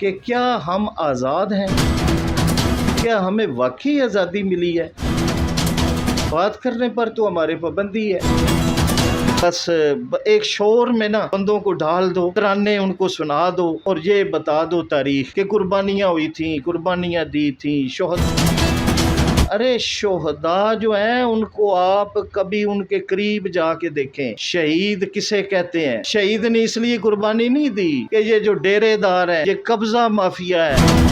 کہ کیا ہم آزاد ہیں؟ کیا ہمیں واقعی آزادی ملی ہے؟ بات کرنے پر تو ہمارے پابندی ہے، بس ایک شور میں نا بندوں کو ڈال دو، ترانے ان کو سنا دو اور یہ بتا دو تاریخ کہ قربانیاں ہوئی تھیں، قربانیاں دی تھیں ارے شہداء جو ہیں ان کو آپ کبھی ان کے قریب جا کے دیکھیں۔ شہید کسے کہتے ہیں؟ شہید نے اس لیے قربانی نہیں دی کہ یہ جو ڈیرے دار ہیں، یہ قبضہ مافیا ہے۔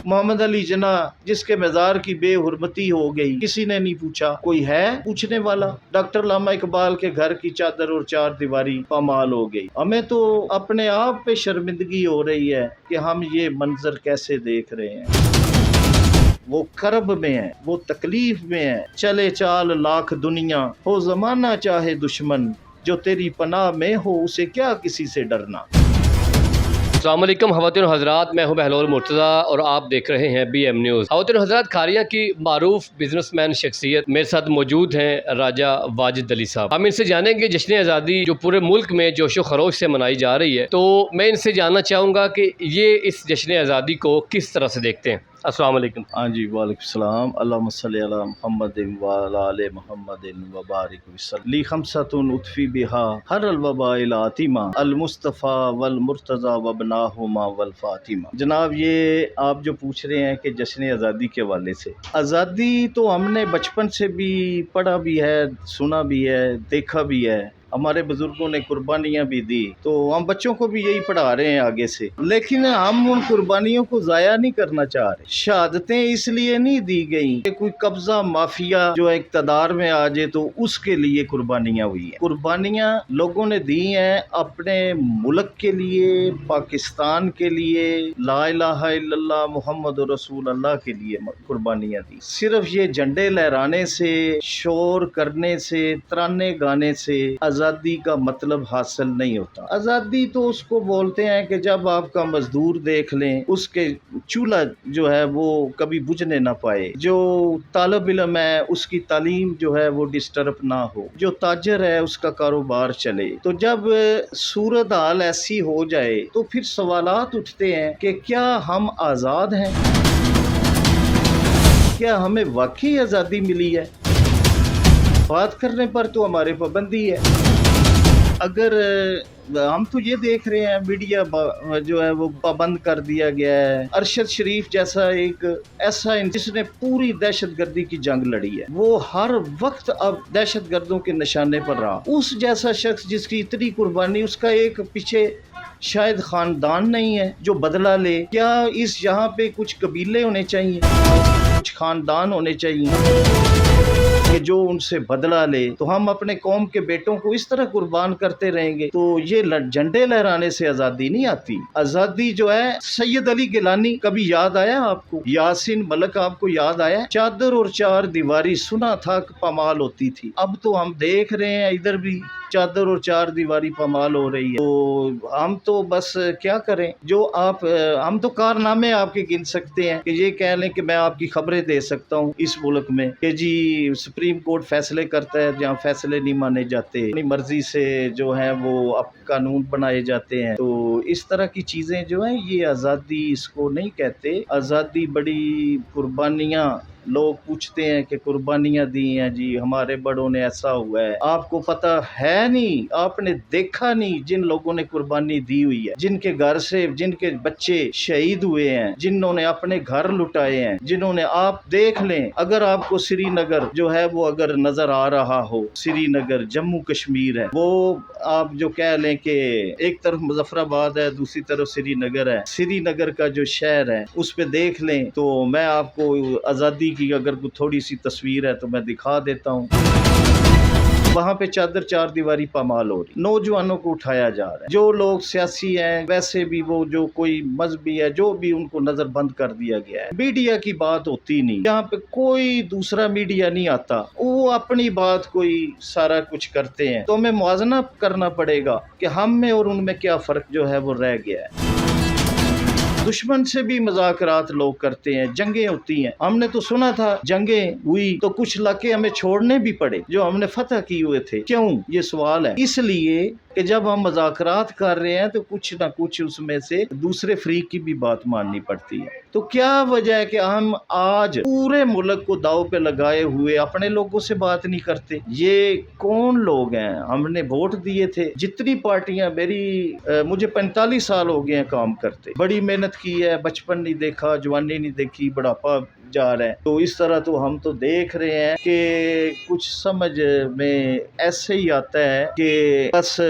محمد علی جناح جس کے مزار کی بے حرمتی ہو گئی، کسی نے نہیں پوچھا، کوئی ہے پوچھنے والا؟ ڈاکٹر علامہ اقبال کے گھر کی چادر اور چار دیواری پامال ہو گئی۔ ہمیں تو اپنے آپ پہ شرمندگی ہو رہی ہے کہ ہم یہ منظر کیسے دیکھ رہے ہیں۔ وہ کرب میں ہے، وہ تکلیف میں ہے، چلے چال لاکھ دنیا ہو زمانہ چاہے دشمن، جو تیری پناہ میں ہو اسے کیا کسی سے ڈرنا۔ السلام علیکم خواتین و حضرات، میں ہوں بہلول مرتضیٰ اور آپ دیکھ رہے ہیں بی ایم نیوز۔ خواتین و حضرات، کھاریاں کی معروف بزنس مین شخصیت میرے ساتھ موجود ہیں راجہ واجد علی صاحب۔ ہم ان سے جانیں گے جشن آزادی جو پورے ملک میں جوش و خروش سے منائی جا رہی ہے، تو میں ان سے جاننا چاہوں گا کہ یہ اس جشن آزادی کو کس طرح سے دیکھتے ہیں۔ السلام علیکم۔ ہاں جی، وعلیکم السلام۔ اللہم صلی علی محمد وعلی آل محمد وبارک وسلم۔ لی خمسۃ اطفی بہا ہر الوباء العاتمہ، المصطفیٰ والمرتضیٰ وابناہما والفاطمہ۔ جناب، یہ آپ جو پوچھ رہے ہیں کہ جشن آزادی کے حوالے سے، آزادی تو ہم نے بچپن سے بھی پڑھا بھی ہے، سنا بھی ہے، دیکھا بھی ہے، ہمارے بزرگوں نے قربانیاں بھی دی، تو ہم بچوں کو بھی یہی پڑھا رہے ہیں آگے سے، لیکن ہم ان قربانیوں کو ضائع نہیں کرنا چاہ رہے۔ شہادتیں اس لیے نہیں دی گئیں کہ کوئی قبضہ مافیا جو اقتدار میں آ جائے تو اس کے لیے قربانیاں ہوئی ہیں۔ قربانیاں لوگوں نے دی ہیں اپنے ملک کے لیے، پاکستان کے لیے، لا الہ الا اللہ محمد رسول اللہ کے لیے قربانیاں دی۔ صرف یہ جھنڈے لہرانے سے، شور کرنے سے، ترانے گانے سے آزادی کا مطلب حاصل نہیں ہوتا۔ آزادی تو اس کو بولتے ہیں کہ جب آپ کا مزدور دیکھ لیں، اس کے چولہا جو ہے وہ کبھی بجھنے نہ پائے، جو طالب علم ہے اس کی تعلیم جو ہے وہ ڈسٹرب نہ ہو، جو تاجر ہے اس کا کاروبار چلے۔ تو جب صورتحال ایسی ہو جائے تو پھر سوالات اٹھتے ہیں کہ کیا ہم آزاد ہیں؟ کیا ہمیں واقعی آزادی ملی ہے؟ بات کرنے پر تو ہمارے پابندی ہے۔ اگر ہم تو یہ دیکھ رہے ہیں میڈیا جو ہے وہ پابند کر دیا گیا ہے۔ ارشد شریف جیسا ایک ایسا جس نے پوری دہشت گردی کی جنگ لڑی ہے، وہ ہر وقت اب دہشت گردوں کے نشانے پر رہا، اس جیسا شخص جس کی اتنی قربانی، اس کا ایک پیچھے شاید خاندان نہیں ہے جو بدلہ لے۔ کیا اس یہاں پہ کچھ قبیلے ہونے چاہیے، کچھ خاندان ہونے چاہیے کہ جو ان سے بدلہ لے؟ تو ہم اپنے قوم کے بیٹوں کو اس طرح قربان کرتے رہیں گے تو یہ جھنڈے لہرانے سے آزادی نہیں آتی۔ آزادی جو ہے، سید علی گیلانی کبھی یاد آیا آپ کو؟ یاسین ملک آپ کو یاد آیا؟ چادر اور چار دیواری سنا تھا کہ پامال ہوتی تھی، اب تو ہم دیکھ رہے ہیں ادھر بھی چادر اور چار دیواری پامال ہو رہی ہے۔ تو ہم تو بس کیا کریں، جو آپ ہم تو کارنامے آپ کے گن سکتے ہیں کہ یہ کہہ لیں کہ میں آپ کی خبریں دے سکتا ہوں اس ملک میں کہ جی سپریم کورٹ فیصلے کرتا ہے جہاں فیصلے نہیں مانے جاتے، اپنی مرضی سے جو ہیں وہ اب قانون بنائے جاتے ہیں۔ تو اس طرح کی چیزیں جو ہیں، یہ آزادی اس کو نہیں کہتے۔ آزادی بڑی قربانیاں، لوگ پوچھتے ہیں کہ قربانیاں دی ہیں جی ہمارے بڑوں نے، ایسا ہوا ہے۔ آپ کو پتہ ہے نہیں، آپ نے دیکھا نہیں جن لوگوں نے قربانی دی ہوئی ہے، جن کے گھر سے جن کے بچے شہید ہوئے ہیں، جنہوں نے اپنے گھر لٹائے ہیں، جنہوں نے، آپ دیکھ لیں، اگر آپ کو سری نگر جو ہے وہ اگر نظر آ رہا ہو، سری نگر جموں کشمیر ہے، وہ آپ جو کہہ لیں کہ ایک طرف مظفر آباد ہے، دوسری طرف سری نگر ہے، سری نگر کا جو شہر ہے اس پہ دیکھ لیں تو میں آپ کو آزادی کی اگر کوئی تھوڑی سی تصویر ہے تو میں دکھا دیتا ہوں۔ وہاں پہ چادر چار دیواری پامال ہو رہی، نوجوانوں کو اٹھایا جا رہا ہے، جو لوگ سیاسی ہیں ویسے بھی، وہ جو کوئی مذہبی ہے، جو بھی، ان کو نظر بند کر دیا گیا ہے۔ میڈیا کی بات ہوتی نہیں، یہاں پہ کوئی دوسرا میڈیا نہیں آتا، وہ اپنی بات کوئی سارا کچھ کرتے ہیں، تو ہمیں موازنہ کرنا پڑے گا کہ ہم میں اور ان میں کیا فرق جو ہے وہ رہ گیا ہے۔ دشمن سے بھی مذاکرات لوگ کرتے ہیں، جنگیں ہوتی ہیں، ہم نے تو سنا تھا جنگیں ہوئی تو کچھ علاقے ہمیں چھوڑنے بھی پڑے جو ہم نے فتح کی ہوئے تھے۔ کیوں؟ یہ سوال ہے۔ اس لیے کہ جب ہم مذاکرات کر رہے ہیں تو کچھ نہ کچھ اس میں سے دوسرے فریق کی بھی بات ماننی پڑتی ہے. تو کیا وجہ ہے کہ ہم آج پورے ملک کو داؤ پہ لگائے ہوئے اپنے لوگوں سے بات نہیں کرتے؟ یہ کون لوگ ہیں؟ ہم نے ووٹ دیے تھے. جتنی پارٹیاں مجھے 45 سال ہو گئے ہیں کام کرتے، بڑی محنت کی ہے، بچپن نہیں دیکھا، جوانی نہیں دیکھی، بڑھاپا جا رہے ہیں. تو اس طرح تو ہم تو دیکھ رہے ہیں کہ کچھ سمجھ میں ایسے ہی آتا ہے کہ بس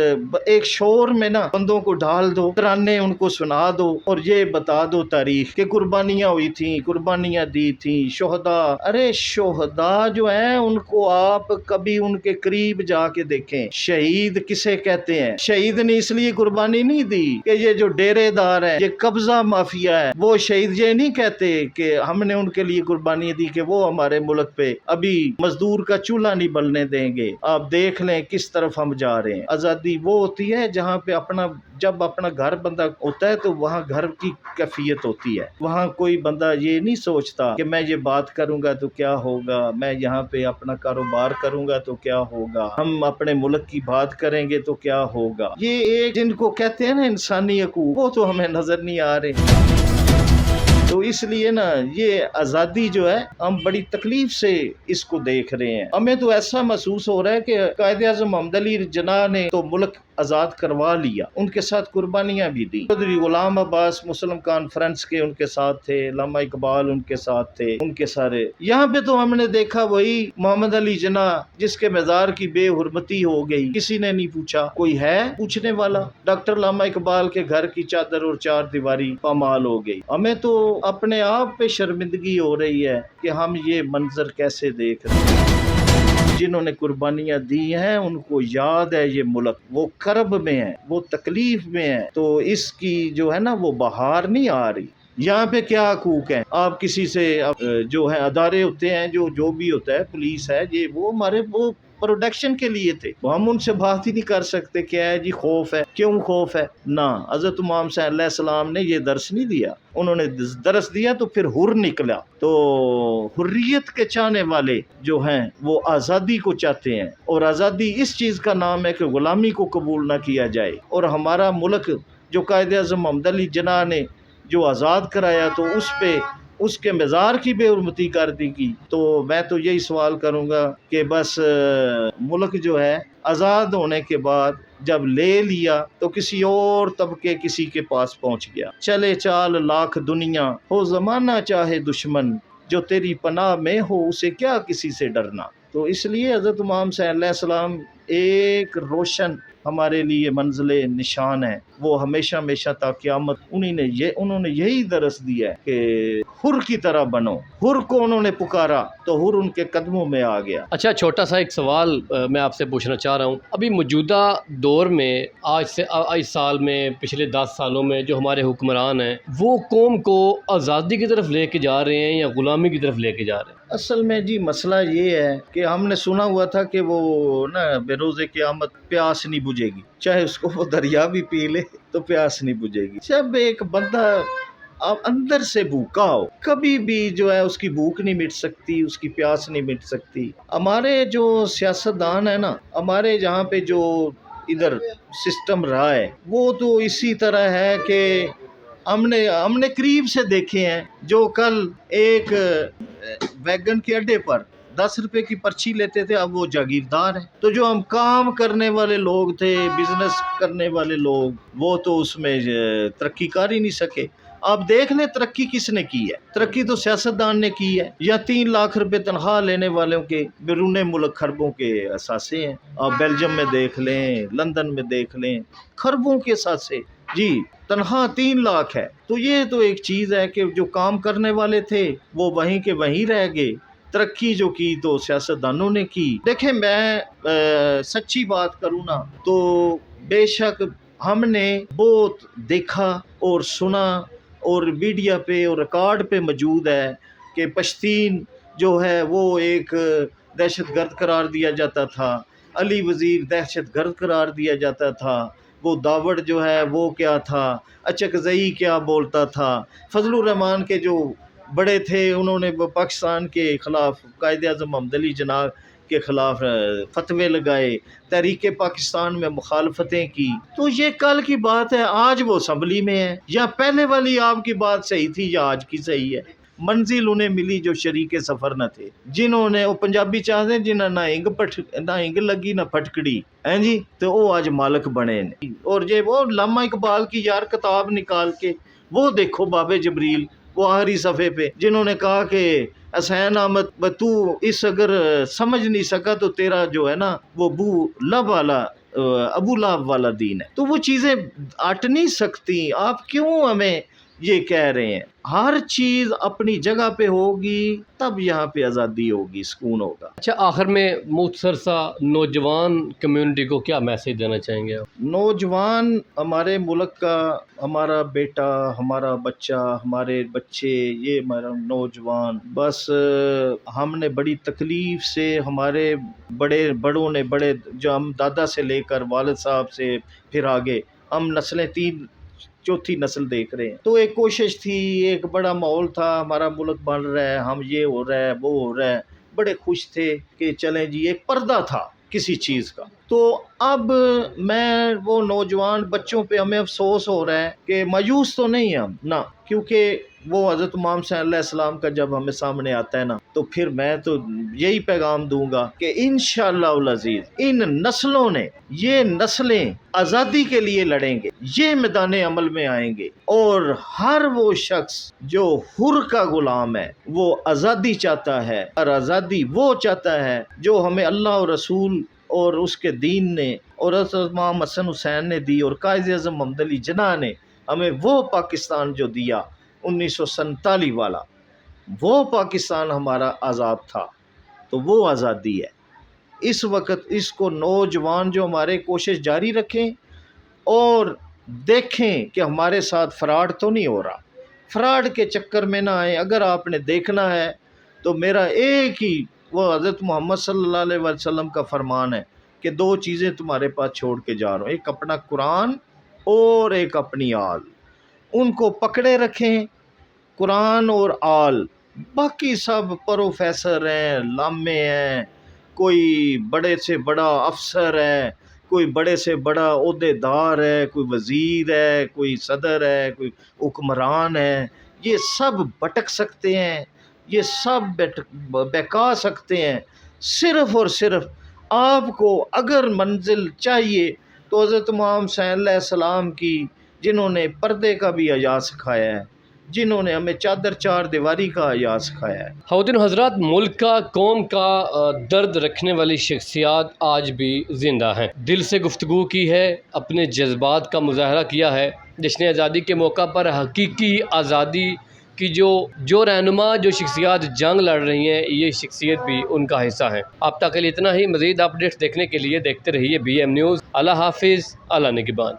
ایک شور میں نا بندوں کو ڈال دو، ترانے ان کو سنا دو اور یہ بتا دو تاریخ کہ قربانیاں ہوئی تھیں، قربانیاں دی تھیں، شہداء. ارے شہداء جو ہیں ان کو آپ کبھی ان کے قریب جا کے دیکھیں. شہید کسے کہتے ہیں؟ شہید نے اس لیے قربانی نہیں دی کہ یہ جو ڈیرے دار ہیں، یہ قبضہ مافیا ہے، وہ شہید یہ نہیں کہتے کہ ہم نے ان کے لیے قربانی دی کہ وہ ہمارے ملک پہ ابھی مزدور کا چولہا نہیں بلنے دیں گے. آپ دیکھ لیں کس طرف ہم جا رہے ہیں. آزادی وہ ہوتی ہے جہاں پہ جب اپنا گھر بندہ ہوتا ہے تو وہاں گھر کی کیفیت ہوتی ہے. وہاں کوئی بندہ یہ نہیں سوچتا کہ میں یہ بات کروں گا تو کیا ہوگا، میں یہاں پہ اپنا کاروبار کروں گا تو کیا ہوگا، ہم اپنے ملک کی بات کریں گے تو کیا ہوگا. یہ ایک جن کو کہتے ہیں نا انسانی حقوق، وہ تو ہمیں نظر نہیں آ رہے. تو اس لیے نا یہ آزادی جو ہے ہم بڑی تکلیف سے اس کو دیکھ رہے ہیں. ہمیں تو ایسا محسوس ہو رہا ہے کہ قائد اعظم محمد علی جناح نے تو ملک آزاد کروا لیا، ان کے ساتھ قربانیاں بھی دی. چودھری غلام عباس مسلم کانفرنس کے ان کے ساتھ تھے، علامہ اقبال ان کے ساتھ تھے، ان کے سارے. یہاں پہ تو ہم نے دیکھا وہی محمد علی جناح جس کے مزار کی بے حرمتی ہو گئی، کسی نے نہیں پوچھا. کوئی ہے پوچھنے والا؟ ڈاکٹر علامہ اقبال کے گھر کی چادر اور چار دیواری پامال ہو گئی. ہمیں تو اپنے آپ پہ شرمندگی ہو رہی ہے کہ ہم یہ منظر کیسے دیکھ رہے ہیں. جنہوں نے قربانیاں دی ہیں ان کو یاد ہے یہ ملک، وہ کرب میں ہے، وہ تکلیف میں ہے. تو اس کی جو ہے نا وہ بہار نہیں آ رہی. یہاں پہ کیا حقوق ہیں؟ آپ کسی سے جو ہے ادارے ہوتے ہیں جو بھی ہوتا ہے، پولیس ہے، یہ وہ ہمارے وہ پروڈکشن کے لیے تھے. ہم ان سے بات ہی نہیں کر سکتے. کیا ہے جی؟ خوف ہے. کیوں خوف ہے؟ نہ حضرت امام صلی اللہ علیہ السلام نے یہ درس نہیں دیا. انہوں نے درس دیا تو پھر حر نکلا. تو حریت کے چاہنے والے جو ہیں وہ آزادی کو چاہتے ہیں، اور آزادی اس چیز کا نام ہے کہ غلامی کو قبول نہ کیا جائے. اور ہمارا ملک جو قائد اعظم محمد علی جناح نے جو آزاد کرایا تو اس پہ اس کے مزار کی بے حرمتی کر دی گئی. تو میں تو یہی سوال کروں گا کہ بس ملک جو ہے آزاد ہونے کے بعد جب لے لیا تو کسی اور طبقے کسی کے پاس پہنچ گیا. چلے چال لاکھ دنیا ہو زمانہ چاہے دشمن، جو تیری پناہ میں ہو اسے کیا کسی سے ڈرنا. تو اس لیے حضرت امام صلی اللہ علیہ وسلم ایک روشن ہمارے لیے منزل نشان ہے. وہ ہمیشہ ہمیشہ تا قیامت انہوں نے یہی درس دیا ہے کہ حر کی طرح بنو. حر کو انہوں نے پکارا تو حر ان کے قدموں میں آ گیا. اچھا، چھوٹا سا ایک سوال میں آپ سے پوچھنا چاہ رہا ہوں. ابھی موجودہ دور میں آج سال میں پچھلے 10 سالوں میں جو ہمارے حکمران ہیں وہ قوم کو آزادی کی طرف لے کے جا رہے ہیں یا غلامی کی طرف لے کے جا رہے ہیں؟ اصل میں جی مسئلہ یہ ہے کہ ہم نے سنا ہوا تھا کہ وہ نا بے روز قیامت پیاس نہیں بجھے گی، چاہے اس کو وہ دریا بھی پی لے تو پیاس نہیں بجھے گی. جب ایک بندہ اندر سے بھوکا ہو کبھی بھی جو ہے اس کی بھوک نہیں مٹ سکتی، اس کی پیاس نہیں مٹ سکتی. ہمارے جو سیاستدان ہیں نا، ہمارے جہاں پہ جو ادھر سسٹم رہا ہے وہ تو اسی طرح ہے کہ ہم نے قریب سے دیکھے ہیں. جو کل ایک ویگن کے اڈے پر 10 روپے کی پرچی لیتے تھے اب وہ جاگیردار ہیں. تو جو ہم کام کرنے والے لوگ تھے، بزنس کرنے والے لوگ، وہ تو اس میں ترقی کر ہی نہیں سکے. آپ دیکھ لیں ترقی کس نے کی ہے؟ ترقی تو سیاستدان نے کی ہے. یا 3 لاکھ روپے تنخواہ لینے والوں کے بیرون ملک خربوں کے اثاثے ہیں. آپ بیلجیم میں دیکھ لیں، لندن میں دیکھ لیں، خربوں کے اثاثے. جی تنخواہ 3 لاکھ ہے. تو یہ تو ایک چیز ہے کہ جو کام کرنے والے تھے وہ وہیں کے وہیں رہ گئے. ترقی جو کی تو سیاستدانوں نے کی. دیکھیں میں سچی بات کروں نا تو بے شک ہم نے بہت دیکھا اور سنا اور میڈیا پہ اور ریکارڈ پہ موجود ہے کہ پشتین جو ہے وہ ایک دہشت گرد قرار دیا جاتا تھا، علی وزیر دہشت گرد قرار دیا جاتا تھا. وہ داوڑ جو ہے وہ کیا تھا، اچکزئی کیا بولتا تھا. فضل الرحمان کے جو بڑے تھے انہوں نے پاکستان کے خلاف قائد اعظم محمد علی جناح کے خلاف فتوے لگائے، تحریک پاکستان میں مخالفتیں کی، تو یہ کل کی بات ہے، آج وہ اسمبلی میں ہے۔ یا پہلے والی آپ کی بات صحیح تھی یا آج کی صحیح ہے؟ منزل انہیں ملی جو شریک سفر نہ تھے، جنہوں نے وہ پنجابی چاہتے ہیں جنہوں نہ انگ لگی نہ پھٹکڑی ہیں جی، تو وہ آج مالک بنے نے۔ اور یہ وہ علامہ اقبال کی یار کتاب نکال کے وہ دیکھو، باب جبریل، وہ آخری صفحے پہ جنہوں نے کہا کہ حسین احمد تو اس اگر سمجھ نہیں سکا تو تیرا جو ہے نا وہ ابو لہب والا دین ہے۔ تو وہ چیزیں ہٹ نہیں سکتی، آپ کیوں ہمیں یہ کہہ رہے ہیں؟ ہر چیز اپنی جگہ پہ ہوگی تب یہاں پہ آزادی ہوگی، سکون ہوگا۔ اچھا، آخر میں مختصر سا نوجوان کمیونٹی کو کیا میسج دینا چاہیں گے آپ؟ نوجوان ہمارے ملک کا، ہمارا بیٹا، ہمارا بچہ، ہمارے بچے، یہ ہمارا نوجوان، بس ہم نے بڑی تکلیف سے، ہمارے بڑوں نے جو ہم دادا سے لے کر والد صاحب سے پھر آگے ہم نسلیں چوتھی نسل دیکھ رہے ہیں، تو ایک کوشش تھی، ایک بڑا ماحول تھا، ہمارا ملک بن رہا ہے، ہم یہ ہو رہا ہے، وہ ہو رہا ہے، بڑے خوش تھے کہ چلیں جی، ایک پردہ تھا کسی چیز کا۔ تو اب میں وہ نوجوان بچوں پہ ہمیں افسوس ہو رہا ہے کہ مایوس تو نہیں ہم نہ، کیونکہ وہ حضرت محمد صلی اللہ علیہ وسلم کا جب ہمیں سامنے آتا ہے نا، تو پھر میں تو یہی پیغام دوں گا کہ انشاءاللہ العزیز ان نسلوں نے، یہ نسلیں آزادی کے لیے لڑیں گے، یہ میدان عمل میں آئیں گے، اور ہر وہ شخص جو حر کا غلام ہے وہ آزادی چاہتا ہے، اور آزادی وہ چاہتا ہے جو ہمیں اللہ اور رسول اور اس کے دین نے اور حضرت امام حسن حسین نے دی، اور قائد اعظم محمد علی جناح نے ہمیں وہ پاکستان جو دیا 1947 والا، وہ پاکستان ہمارا آزاد تھا، تو وہ آزادی ہے۔ اس وقت اس کو نوجوان جو ہمارے کوشش جاری رکھیں اور دیکھیں کہ ہمارے ساتھ فراڈ تو نہیں ہو رہا، فراڈ کے چکر میں نہ آئیں۔ اگر آپ نے دیکھنا ہے تو میرا ایک ہی وہ حضرت محمد صلی اللہ علیہ وسلم کا فرمان ہے کہ 2 چیزیں تمہارے پاس چھوڑ کے جا رہا ہوں، ایک اپنا قرآن اور ایک اپنی آل، ان کو پکڑے رکھیں، قرآن اور آل۔ باقی سب پروفیسر ہیں، لامے ہیں، کوئی بڑے سے بڑا افسر ہے، کوئی بڑے سے بڑا عہدے دار ہے، کوئی وزیر ہے، کوئی صدر ہے، کوئی حکمران ہے، یہ سب بھٹک سکتے ہیں، یہ سب بہکا سکتے ہیں۔ صرف اور صرف آپ کو اگر منزل چاہیے تو حضرت محمد صلی اللہ علیہ وسلم کی، جنہوں نے پردے کا بھی حیا سکھایا ہے، جنہوں نے ہمیں چادر چار دیواری کا حیا سکھایا ہے۔ خواتین و حضرات، ملک کا، قوم کا درد رکھنے والی شخصیات آج بھی زندہ ہیں، دل سے گفتگو کی ہے، اپنے جذبات کا مظاہرہ کیا ہے۔ جشن آزادی کے موقع پر حقیقی آزادی کی جو رہنما، جو شخصیات جنگ لڑ رہی ہیں، یہ شخصیت بھی ان کا حصہ ہیں۔ اب تک کے لیے اتنا ہی، مزید اپڈیٹس دیکھنے کے لیے دیکھتے رہیے BM نیوز۔ اللہ حافظ، اللہ نگہبان۔